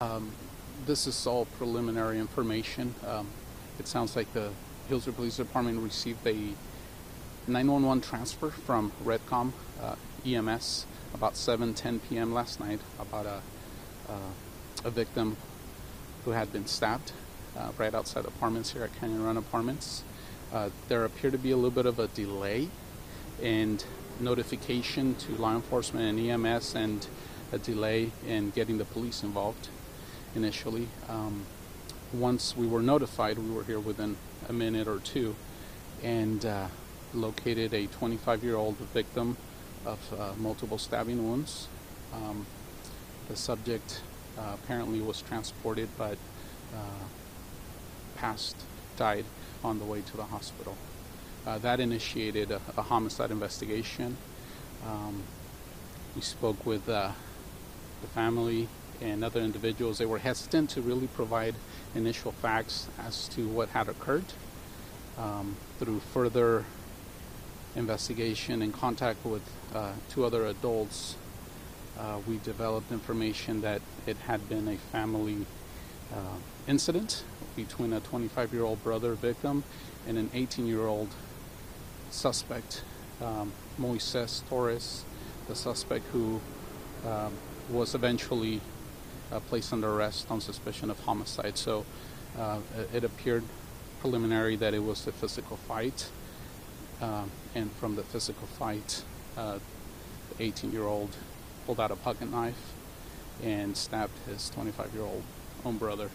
Um, this is all preliminary information. It sounds like the Healdsburg Police Department received a 911 transfer from Redcom EMS about 7:10 p.m. last night about a victim who had been stabbed right outside apartments here at Canyon Run Apartments. There appeared to be a little bit of a delay in notification to law enforcement and EMS, and a delay in getting the police involved initially. Once we were notified, we were here within a minute or two, and located a 25-year-old victim of multiple stabbing wounds. The subject apparently was transported, but died on the way to the hospital. That initiated a homicide investigation. We spoke with the family and other individuals. They were hesitant to really provide initial facts as to what had occurred. Through further investigation and contact with two other adults, we developed information that it had been a family incident between a 25-year-old brother victim and an 18-year-old suspect, Moises Torres, the suspect who was eventually placed under arrest on suspicion of homicide. So it appeared preliminary that it was a physical fight, and from the physical fight, the 18-year-old pulled out a pocket knife and stabbed his 25-year-old own brother.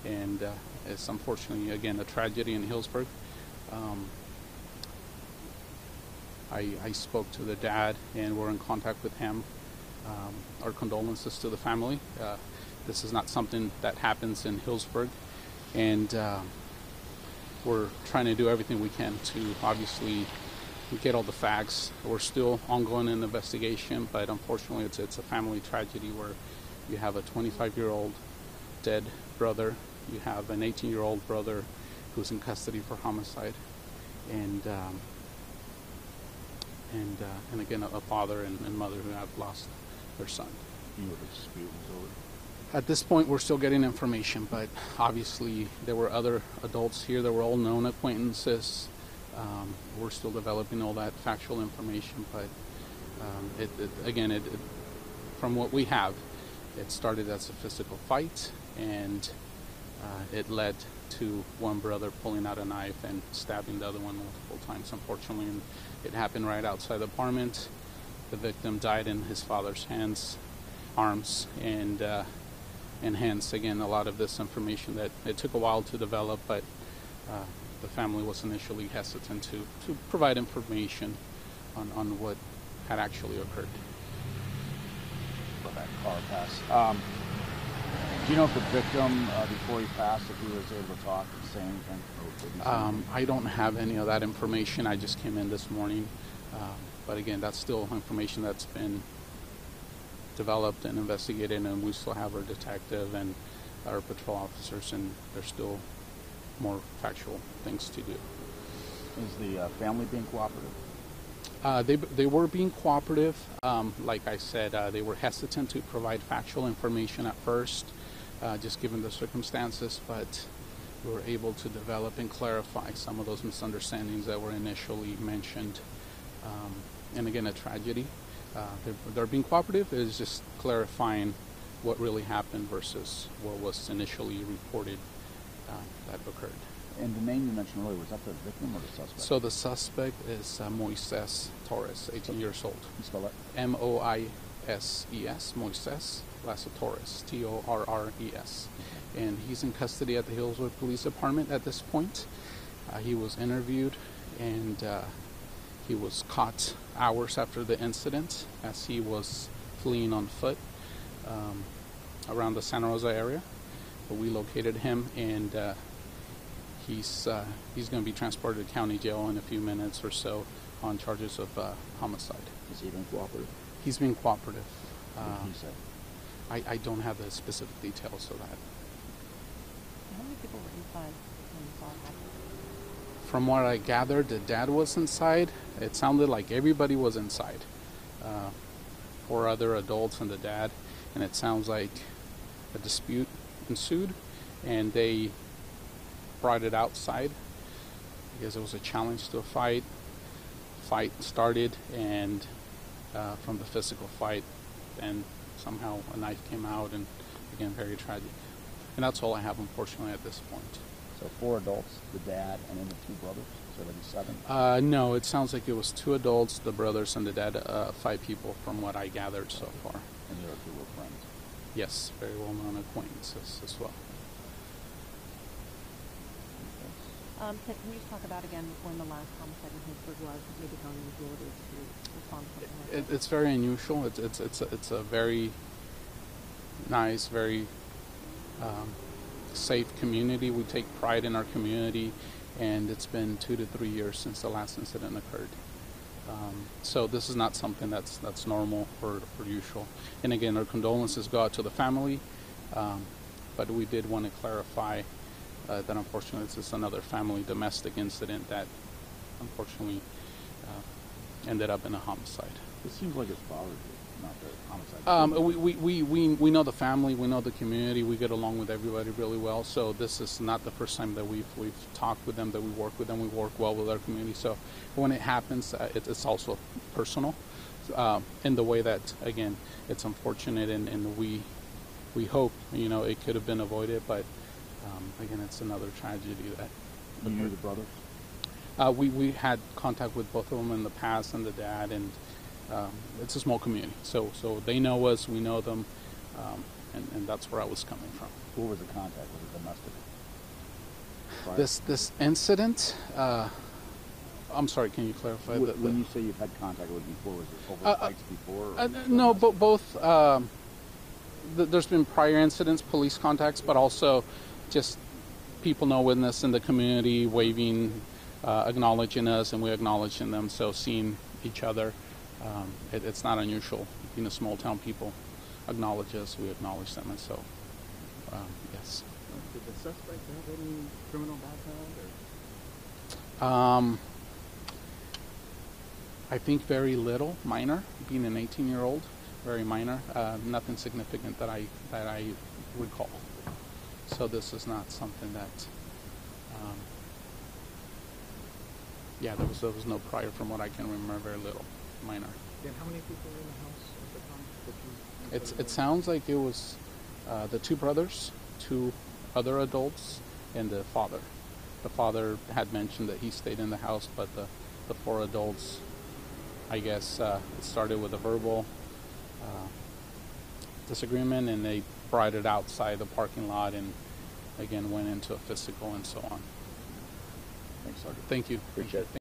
And it's unfortunately, again, a tragedy in Healdsburg. I spoke to the dad and we're in contact with him. Our condolences to the family. This is not something that happens in Healdsburg, and we're trying to do everything we can to obviously get all the facts. We're still ongoing in the investigation, but unfortunately it's a family tragedy where you have a 25-year-old dead brother, you have an 18-year-old brother who's in custody for homicide, and again a father and mother who have lost their son. You know the dispute was over? At this point, we're still getting information, but obviously there were other adults here that were all known acquaintances. We're still developing all that factual information, but from what we have, it started as a physical fight, and it led to one brother pulling out a knife and stabbing the other one multiple times, unfortunately, and it happened right outside the apartment. The victim died in his father's arms, and hence, again, a lot of this information that it took a while to develop, but the family was initially hesitant to provide information on what had actually occurred. For that car pass. Do you know if the victim, before he passed, if he was able to talk and say anything? I don't have any of that information. I just came in this morning. But again, that's still information that's been developed and investigated, and we still have our detective and our patrol officers, and there's still more factual things to do. Is the family being cooperative? They were being cooperative. Like I said, they were hesitant to provide factual information at first, just given the circumstances, but we were able to develop and clarify some of those misunderstandings that were initially mentioned. And again, a tragedy. They're being cooperative. It's just clarifying what really happened versus what was initially reported that occurred. And the name you mentioned earlier, was that the victim or the suspect? So the suspect is Moises Torres, 18 years old. Can you spell that? M-O-I-S-E-S, Moises, last of Torres, T-O-R-R-E-S. And he's in custody at the Healdsburg Police Department at this point. He was interviewed, and he was caught hours after the incident as he was fleeing on foot around the Santa Rosa area. But we located him, and he's going to be transported to county jail in a few minutes or so on charges of homicide. Is he being cooperative? He's being cooperative. What did he say? I don't have the specific details of that. How many people were inside when this all happened? From what I gathered, the dad was inside. It sounded like everybody was inside. 4 other adults and the dad, and it sounds like a dispute ensued, and they brought it outside because it was a challenge to a fight. Fight started, and from the physical fight, and somehow a knife came out, and again, very tragic. And that's all I have, unfortunately, at this point. So 4 adults, the dad, and then the 2 brothers. So that'd be 7. No, it sounds like it was 2 adults, the brothers, and the dad. 5 people, from what I gathered so far. And the other 2 were friends. Yes, very well-known acquaintances as well. Can you just talk about again when the last homicide in Healdsburg was, maybe how unusual it is to respond to something like that? It's very unusual. It's a very nice, very safe community. We take pride in our community, and it's been 2 to 3 years since the last incident occurred. So this is not something that's normal or usual. And again, our condolences go out to the family, but we did want to clarify that unfortunately this is another family domestic incident that unfortunately ended up in a homicide. It seems like it's bothered you, not the homicide. We know the family, we know the community, we get along with everybody really well. So this is not the first time that we've talked with them, that we work with them. We work well with our community. So when it happens, it's also personal in the way that, again, it's unfortunate, and we hope it could have been avoided, but again, it's another tragedy that. You knew the brothers? We had contact with both of them in the past, and the dad, and it's a small community, so they know us, we know them, and that's where I was coming from. Who was the contact? Was it domestic? This incident, I'm sorry, can you clarify? When you say you've had contact with before, was it over fights before? No, both. There's been prior incidents, police contacts, but also just people know witness in the community waving, acknowledging us, and we acknowledging them. So seeing each other, it's not unusual. Being a small town, people acknowledge us, we acknowledge them, and so yes. Did the suspect have any criminal background? I think very little, minor. Being an 18-year-old, very minor. Nothing significant that I recall. So this is not something that. Yeah, there was no prior from what I can remember. Very little, minor. And how many people were in the house at the time? It sounds like it was the 2 brothers, 2 other adults, and the father. The father had mentioned that he stayed in the house, but the 4 adults, I guess, it started with a verbal disagreement, and they brought it outside the parking lot, and again went into a physical and so on. Thanks, Sergeant. Thank you. Appreciate it.